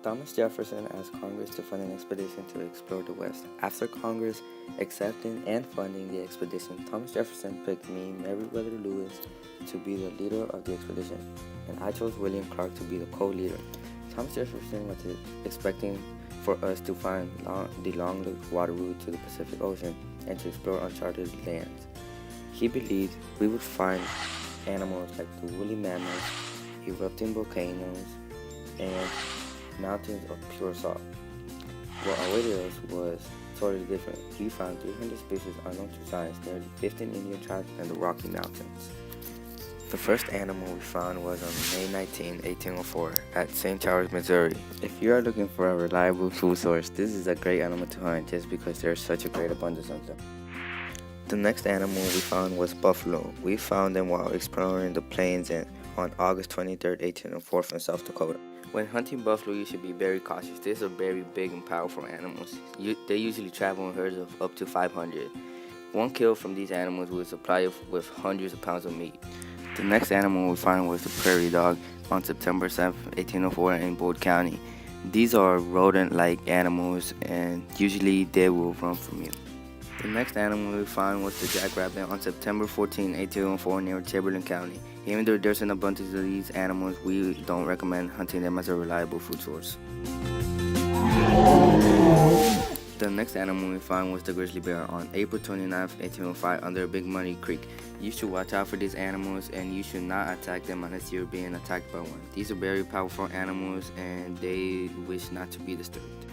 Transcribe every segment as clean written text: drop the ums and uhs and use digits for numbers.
Thomas Jefferson asked Congress to fund an expedition to explore the West. After Congress accepting and funding the expedition, Thomas Jefferson picked me, Meriwether Lewis, to be the leader of the expedition, and I chose William Clark to be the co-leader. Thomas Jefferson was expecting for us to find the long water route to the Pacific Ocean and to explore uncharted lands. He believed we would find animals like the woolly mammoths, erupting volcanoes, and mountains of pure salt. What awaited us was totally different. We found 300 species unknown to science, nearly 15 Indian tribes, and the Rocky Mountains. The first animal we found was on May 19, 1804, at St. Charles, Missouri. If you are looking for a reliable food source, this is a great animal to hunt just because there is such a great abundance of them. The next animal we found was buffalo. We found them while exploring the plains on August 23, 1804 in South Dakota. When hunting buffalo, you should be very cautious. These are very big and powerful animals. They usually travel in herds of up to 500. One kill from these animals will supply you with hundreds of pounds of meat. The next animal we found was the prairie dog on September 7, 1804 in Boyd County. These are rodent-like animals, and usually they will run from you. The next animal we found was the jackrabbit on September 14, 1804 near Chamberlain County. Even though there's an abundance of these animals, we don't recommend hunting them as a reliable food source. The next animal we found was the grizzly bear on April 29, 1805 under Big Muddy Creek. You should watch out for these animals, and you should not attack them unless you're being attacked by one. These are very powerful animals, and they wish not to be disturbed.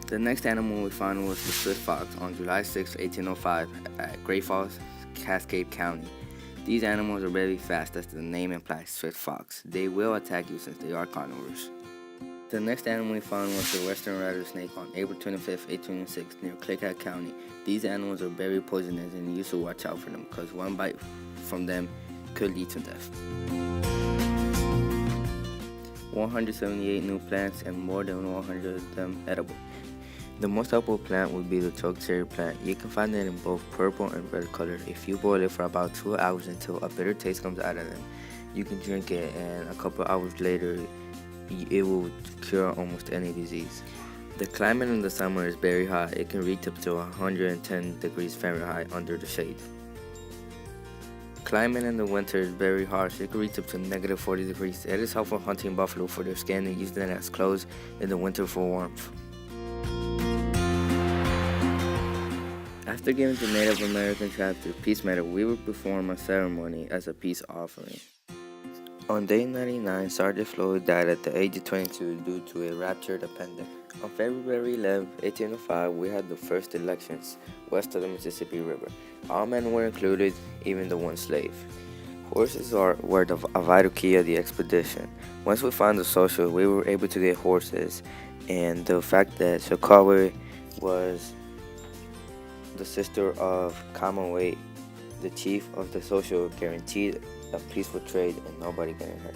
The next animal we found was the swift fox on July 6, 1805 at Great Falls, Cascade County. These animals are very fast, as the name implies, swift fox. They will attack you since they are carnivores. The next animal we found was the western rattlesnake on April 25, 1806 near Claycat County. These animals are very poisonous, and you should watch out for them because one bite from them could lead to death. 178 new plants and more than 100 of them edible. The most edible plant would be the chokecherry plant. You can find it in both purple and red color. If you boil it for about 2 hours until a bitter taste comes out of them, you can drink it, and a couple hours later, it will cure almost any disease. The climate in the summer is very hot. It can reach up to 110 degrees Fahrenheit under the shade. Climate in the winter is very harsh. It can reach up to negative 40 degrees. It is helpful hunting buffalo for their skin and using them as clothes in the winter for warmth. After giving the Native American tribes their peace medal, we would perform a ceremony as a peace offering. On day 99, Sergeant Floyd died at the age of 22 due to a ruptured appendix. On February 11, 1805, we had the first elections west of the Mississippi River. All men were included, even the one slave. Horses were a vital key of the expedition. Once we found the social, we were able to get horses, and the fact that Chicago was the sister of Commonwealth, the chief of the social, guaranteed a peaceful trade and nobody getting hurt.